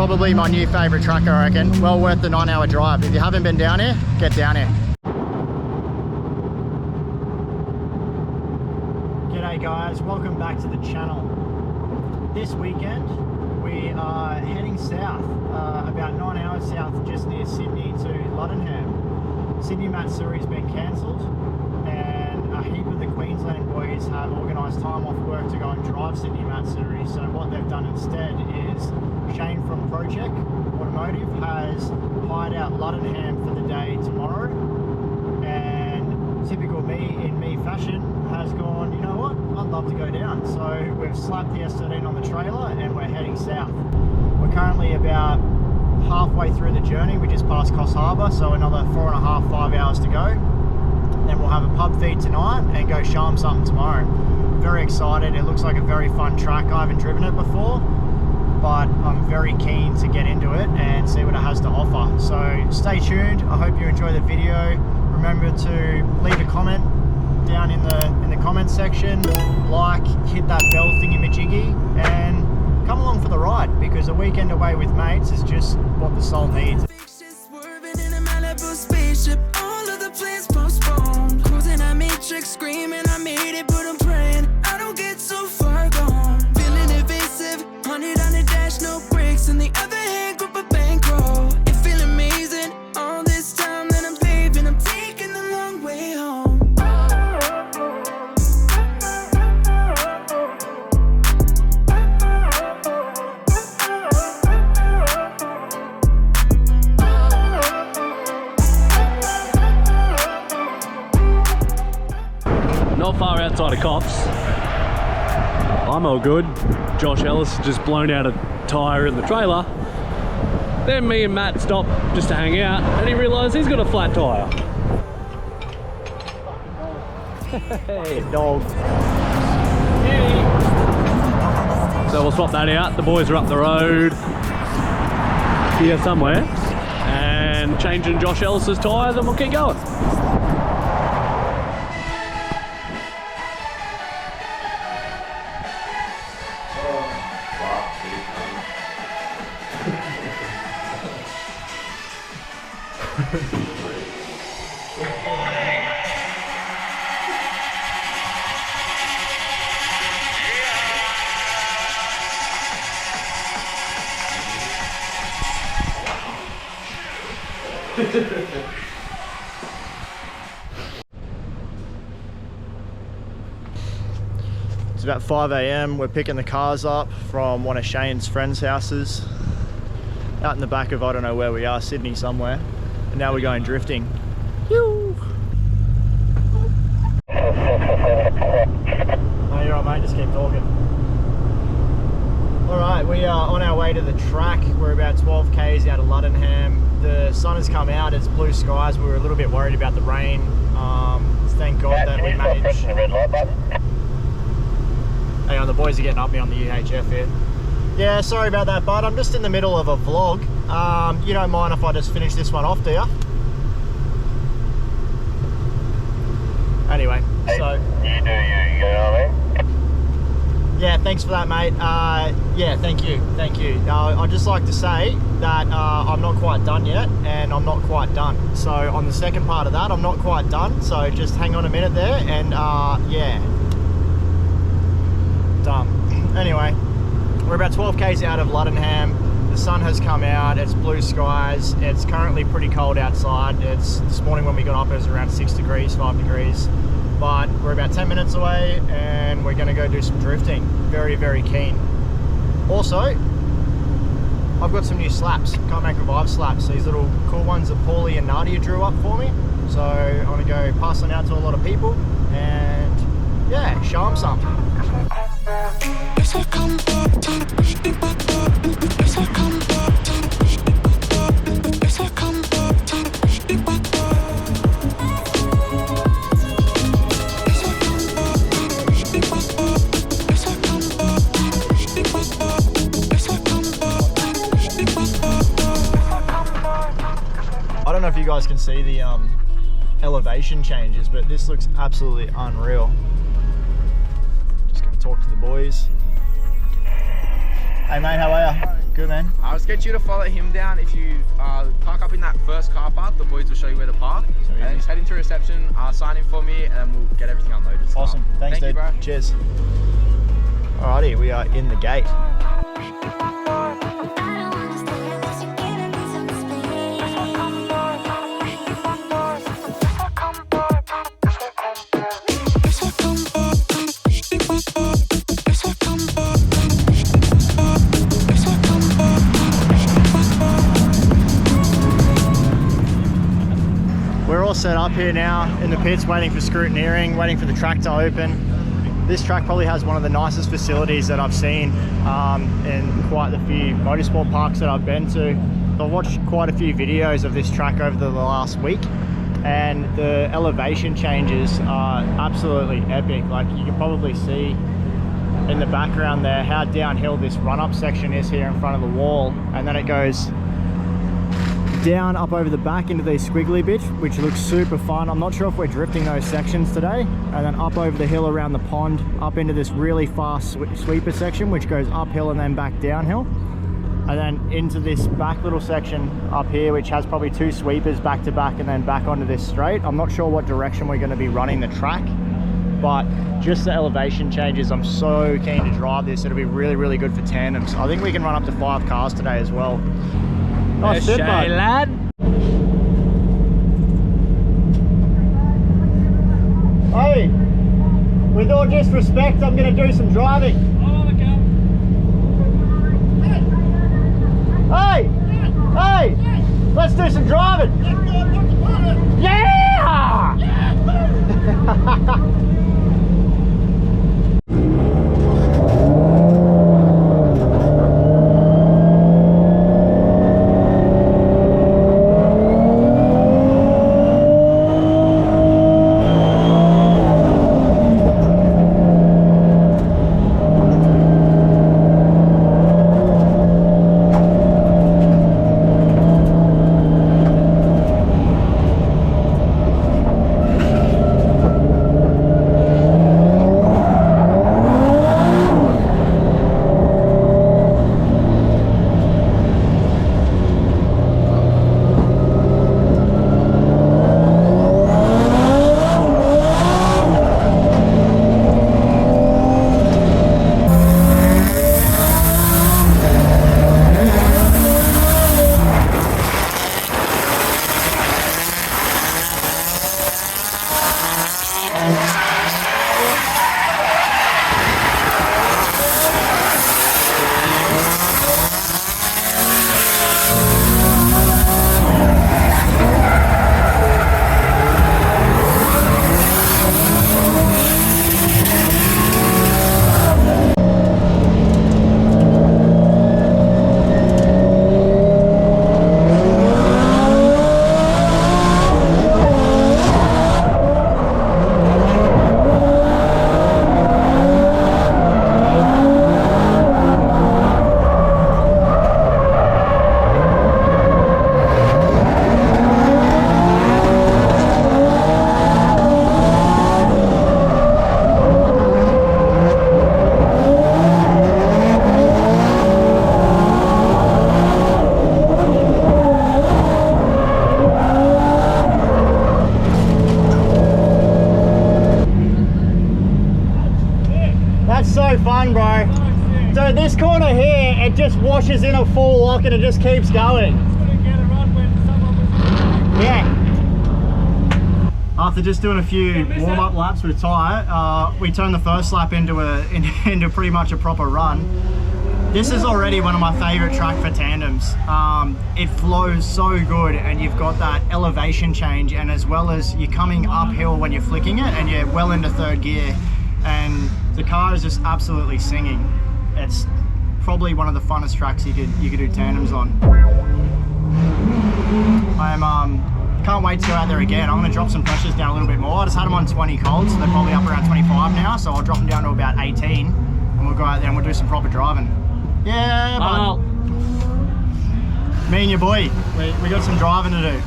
Probably my new favourite track, I reckon. Well worth the 9-hour drive. If you haven't been down here, get down here. G'day guys, welcome back to the channel. This weekend we are heading south, about 9 hours south, just near Sydney, to Luddenham. Sydney Matsuri's been cancelled, and a heap of the Queensland boys have organised time off work to go and drive Sydney Matsuri. So what they've done instead is Shane from Project Automotive has hired out Luddenham for the day tomorrow, and typical me in me fashion has gone, you know what, I'd love to go down. So we've slapped the S13 on the trailer and we're heading south. We're currently about halfway through the journey. We just passed Coffs Harbour, so another 4.5, 5 hours to go. Then we'll have a pub feed tonight and go show them something tomorrow. Very excited. It looks like a very fun track. I haven't driven it before, but I'm very keen to get into it and see what it has to offer. So stay tuned. I hope you enjoy the video. Remember to leave a comment down in the comment section, like, hit that bell thingy-majiggy, and come along for the ride, because a weekend away with mates is just what the soul needs. Screaming, I made it, but I'm praying I don't get so far gone. Feeling evasive, 100 on the dash, no brakes. In the other hand, grip a bankroll. It feel amazing. All this time that I'm paving, I'm taking the long way home. Not far outside of Coffs. I'm all good. Josh Ellis just blown out a tyre in the trailer. Then me and Matt stopped just to hang out, and he realised he's got a flat tyre. Hey, dog. Hey. So we'll swap that out. The boys are up the road here somewhere, and changing Josh Ellis's tyre, then we'll keep going. It's about 5 AM. We're picking the cars up from one of Shane's friends' houses out in the back of, I don't know where we are, Sydney somewhere. And now we're going drifting. Yoo. Oh, you're right, mate, just keep talking. Alright, we are on our way to the track. We're about 12 k's out of Luddenham. The sun has come out, it's blue skies. We were a little bit worried about the rain. Thank God that we managed. Hang on, the boys are getting up me on the UHF here. Yeah, sorry about that, bud. I'm just in the middle of a vlog. You don't mind if I just finish this one off, do you? Anyway, so... You do you know what I mean? Yeah, thanks for that, mate. Yeah, thank you. I'd just like to say that I'm not quite done yet, and I'm not quite done. So on the second part of that, I'm not quite done. So just hang on a minute there, and yeah. Done. Anyway, we're about 12 k's out of Luddenham. The sun has come out, it's blue skies. It's currently pretty cold outside. This morning when we got up, it was around 6 degrees, 5 degrees. But we're about 10 minutes away and we're gonna go do some drifting. Very, very keen. Also, I've got some new slaps, Can't Revive slaps. These little cool ones that Paulie and Nadia drew up for me. So I'm gonna go pass them out to a lot of people and yeah, show them some. I don't know if you guys can see the elevation changes, but this looks absolutely unreal. Just gonna talk to the boys. Hey mate, how are you? Good man. I'll just get you to follow him down. If you park up in that first car park, the boys will show you where to park. And then just head into reception, sign in for me, and then we'll get everything unloaded. Awesome. Thanks, Thank dude. you, bro. Cheers. Alrighty, we are in the gate. We're all set up here now in the pits, waiting for scrutineering, waiting for the track to open. This track probably has one of the nicest facilities that I've seen in quite a few motorsport parks that I've been to. I've watched quite a few videos of this track over the last week, and the elevation changes are absolutely epic. Like, you can probably see in the background there how downhill this run-up section is here in front of the wall, and then it goes down up over the back into these squiggly bits, which looks super fun. I'm not sure if we're drifting those sections today. And then up over the hill around the pond, up into this really fast sweeper section, which goes uphill and then back downhill. And then into this back little section up here, which has probably two sweepers back to back and then back onto this straight. I'm not sure what direction we're going to be running the track, but just the elevation changes, I'm so keen to drive this. It'll be really, really good for tandems. I think we can run up to 5 cars today as well. Nice sit, bud. lad. Hey, with all disrespect, I'm going to do some driving. Hey, hey, let's do some driving. Yeah! Fun, bro. So this corner here, it just washes in a full lock and it just keeps going. Yeah. After just doing a few warm-up laps with Ty, we turned the first lap into pretty much a proper run. This is already one of my favorite track for tandems. It flows so good, and you've got that elevation change, and as well as you're coming uphill when you're flicking it, and you're well into third gear, and the car is just absolutely singing. It's probably one of the funnest tracks you could do tandems on. Can't wait to go out there again. I'm going to drop some pressures down a little bit more. I just had them on 20 colds, so they're probably up around 25 now, so I'll drop them down to about 18, and we'll go out there and we'll do some proper driving. Yeah, bud. Me and your boy, we got some driving to do.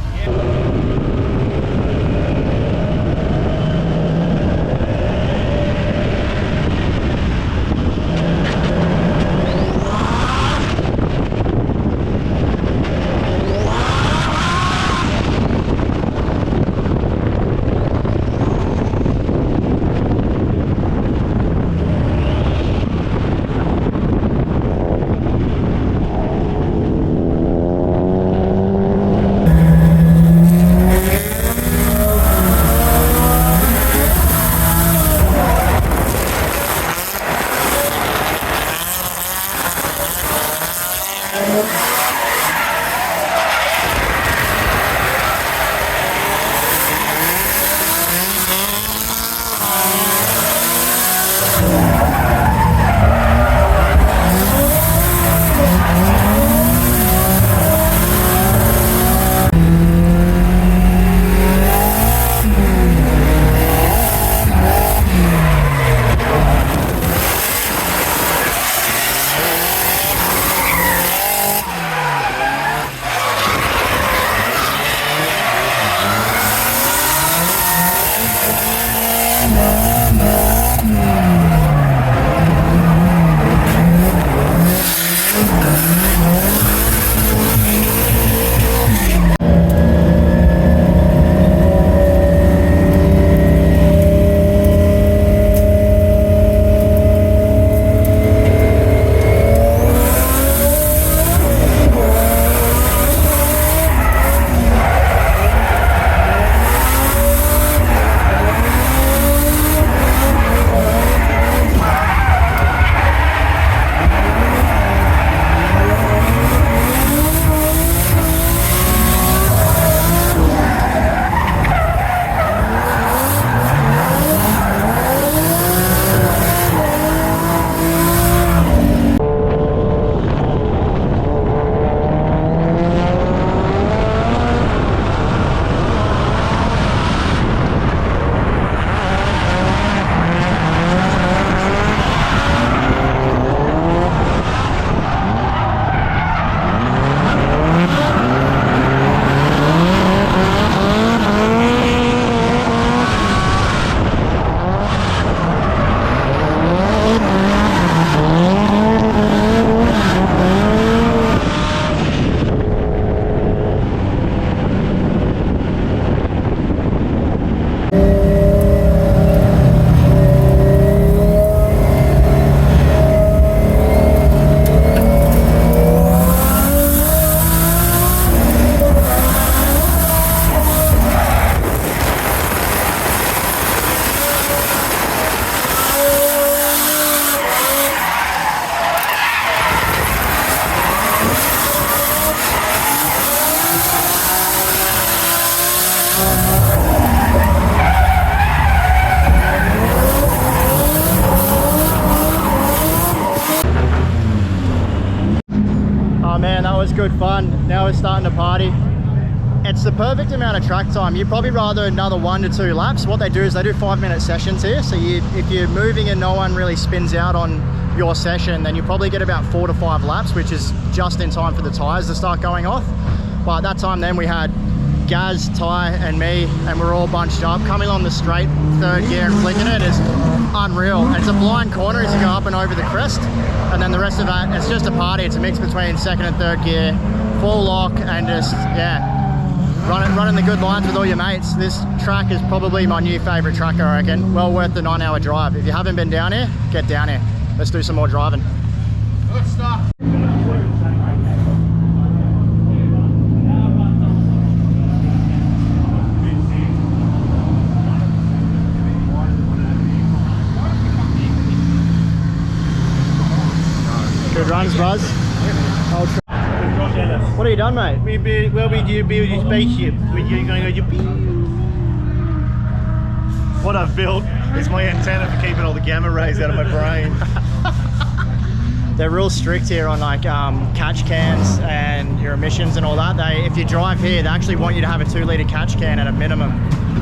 good fun. Now we're starting to party. It's the perfect amount of track time. You'd probably rather another 1 to 2 laps. What they do is they do 5-minute sessions here. So if you're moving and no one really spins out on your session, then you probably get about 4 to 5 laps, which is just in time for the tyres to start going off. But at that time then we had Gaz, Ty and me, and we're all bunched up, coming on the straight, 3rd gear and flicking it is unreal. And it's a blind corner as you go up and over the crest. And then the rest of that, it's just a party. It's a mix between 2nd and 3rd gear, full lock, and just, yeah, running the good lines with all your mates. This track is probably my new favourite track, I reckon. Well worth the 9-hour drive. If you haven't been down here, get down here. Let's do some more driving. Good stuff. Good runs, Buzz. What have you done, mate? We build your spaceship. We're going to go. What I've built is my antenna for keeping all the gamma rays out of my brain. They're real strict here on like catch cans and your emissions and all that. If you drive here, they actually want you to have a 2-litre catch can at a minimum.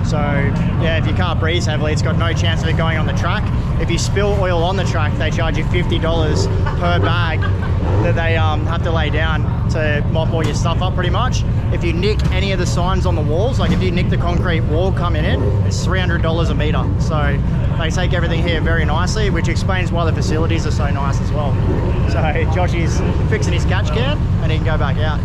So yeah, if your car breathes heavily, it's got no chance of it going on the track. If you spill oil on the track, they charge you $50 per bag that they have to lay down to mop all your stuff up pretty much. If you nick any of the signs on the walls, like if you nick the concrete wall coming in, it's $300 a metre. So they take everything here very nicely, which explains why the facilities are so nice as well. So Joshy's fixing his catch can and he can go back out.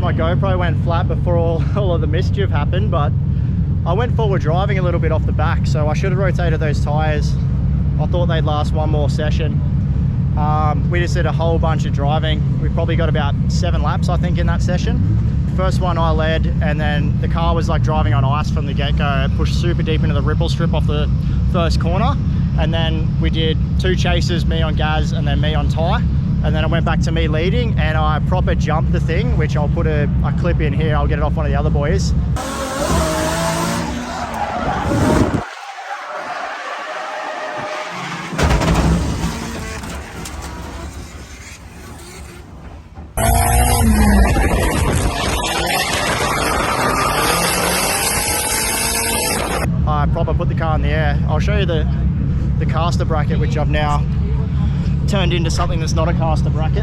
GoPro went flat before all of the mischief happened, but I went forward driving a little bit off the back, so I should have rotated those tyres. I thought they'd last one more session. We just did a whole bunch of driving. We probably got about 7 laps, I think, in that session. First one I led, and then the car was like driving on ice from the get-go. It pushed super deep into the ripple strip off the first corner, and then we did 2 chases, me on Gaz and then me on Ty. And then I went back to me leading and I proper jumped the thing, which I'll put a clip in here. I'll get it off one of the other boys. I proper put the car in the air. I'll show you the caster bracket, which I've now turned into something that's not a caster bracket.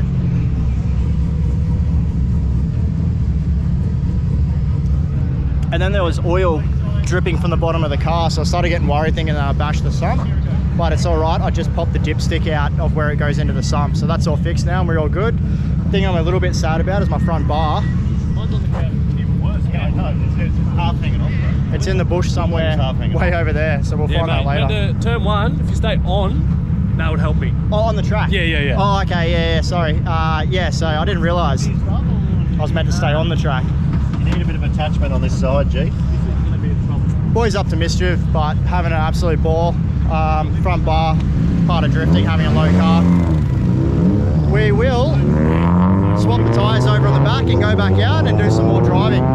And then there was oil dripping from the bottom of the car, so I started getting worried thinking that I bashed the sump, but it's all right. I just popped the dipstick out of where it goes into the sump, so that's all fixed now and we're all good. The thing I'm a little bit sad about is my front bar. Mine's on the ground even worse. Yeah, no, it's half hanging off, bro. It's in the bush somewhere way over there, so we'll find that later. When the turn 1, if you stay on, that would help me. Oh, on the track? Yeah. Oh, okay, yeah, sorry. Yeah, so I didn't realise I was meant to stay on the track. You need a bit of attachment on this side, G. Boys up to mischief, but having an absolute ball. Front bar, part of drifting, having a low car. We will swap the tyres over on the back and go back out and do some more driving.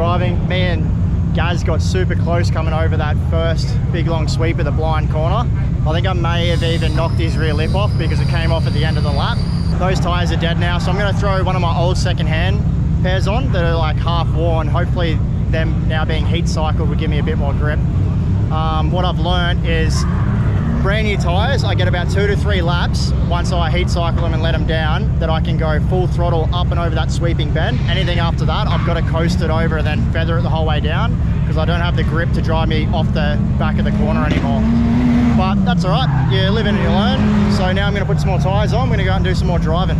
driving. Me and Gaz got super close coming over that first big long sweep of the blind corner. I think I may have even knocked his rear lip off because it came off at the end of the lap. Those tyres are dead now, so I'm going to throw one of my old second-hand pairs on that are like half worn. Hopefully them now being heat cycled will give me a bit more grip. What I've learned is brand new tyres, I get about 2 to 3 laps once I heat cycle them and let them down, that I can go full throttle up and over that sweeping bend. Anything after that, I've got to coast it over and then feather it the whole way down because I don't have the grip to drive me off the back of the corner anymore. But that's all right, you live and you learn. So now I'm going to put some more tyres on, I'm going to go out and do some more driving.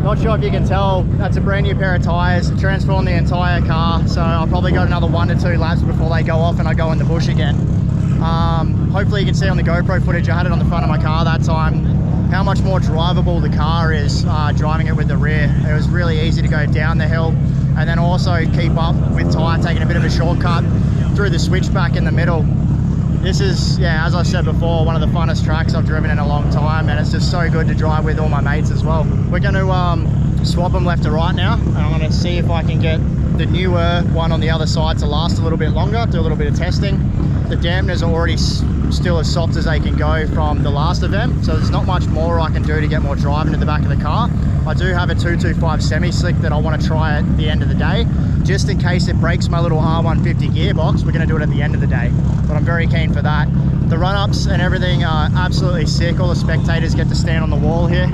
Not sure if you can tell, that's a brand new pair of tyres, transformed the entire car, so I'll probably got another 1 to 2 laps before they go off and I go in the bush again. Hopefully you can see on the GoPro footage, I had it on the front of my car that time, how much more drivable the car is driving it with the rear. It was really easy to go down the hill and then also keep up with tyre, taking a bit of a shortcut through the switchback in the middle. This is, yeah, as I said before, one of the funnest tracks I've driven in a long time, and it's just so good to drive with all my mates as well. We're going to swap them left to right now, and I'm going to see if I can get the newer one on the other side to last a little bit longer, do a little bit of testing. The dampeners are already still as soft as they can go from the last of them, so there's not much more I can do to get more driving to the back of the car. I do have a 225 semi-slick that I want to try at the end of the day, just in case it breaks my little R150 gearbox. We're going to do it at the end of the day, but I'm very keen for that. The run-ups and everything are absolutely sick. All the spectators get to stand on the wall here.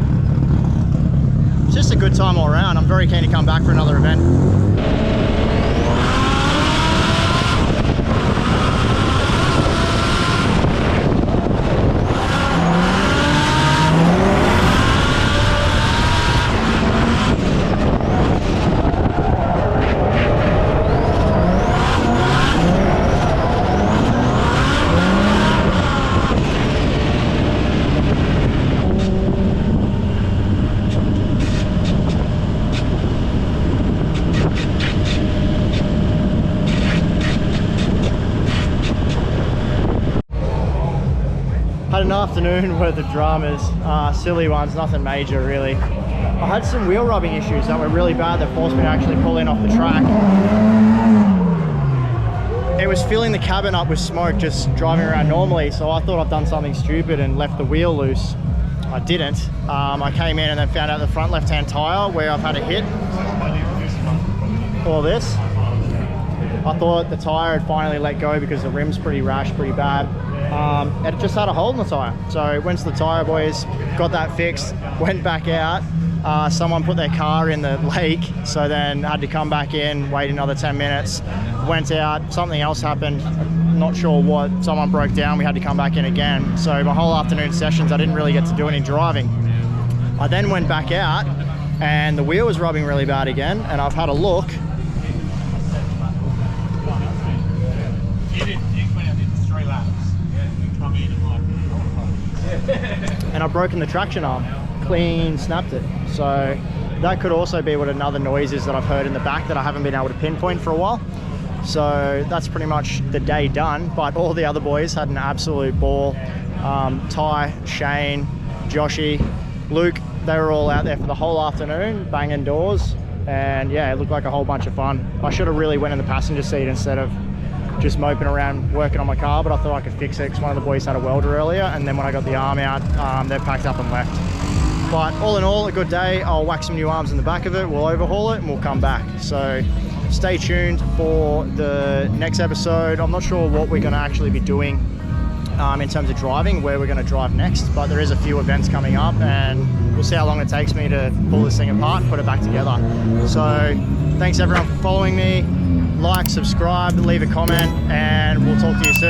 It's just a good time all around. I'm very keen to come back for another event. Had an afternoon worth of dramas, silly ones, nothing major really. I had some wheel rubbing issues that were really bad that forced me to actually pull in off the track. It was filling the cabin up with smoke just driving around normally, so I thought I'd done something stupid and left the wheel loose. I didn't. I came in and then found out the front left-hand tyre where I've had a hit. All this. I thought the tyre had finally let go because the rim's pretty rash, pretty bad. it just had a hole in the tyre. So went to the tyre boys, got that fixed, went back out. Someone put their car in the lake, so then had to come back in, wait another 10 minutes, went out, something else happened, not sure what, someone broke down, we had to come back in again. So my whole afternoon sessions, I didn't really get to do any driving. I then went back out and the wheel was rubbing really bad again, and I've had a look. And I've broken the traction arm, clean snapped it. So that could also be what another noise is that I've heard in the back that I haven't been able to pinpoint for a while. So that's pretty much the day done, but all the other boys had an absolute ball. Ty, Shane, Joshy, Luke, they were all out there for the whole afternoon, banging doors, and yeah, it looked like a whole bunch of fun. I should have really went in the passenger seat instead of just moping around working on my car, but I thought I could fix it because one of the boys had a welder earlier, and then when I got the arm out, they packed up and left. But all in all, a good day. I'll whack some new arms in the back of it, we'll overhaul it, and we'll come back. So stay tuned for the next episode. I'm not sure what we're going to actually be doing in terms of driving, where we're going to drive next, but there is a few events coming up, and we'll see how long it takes me to pull this thing apart and put it back together. So thanks everyone for following me. Like, subscribe, leave a comment, and we'll talk to you soon.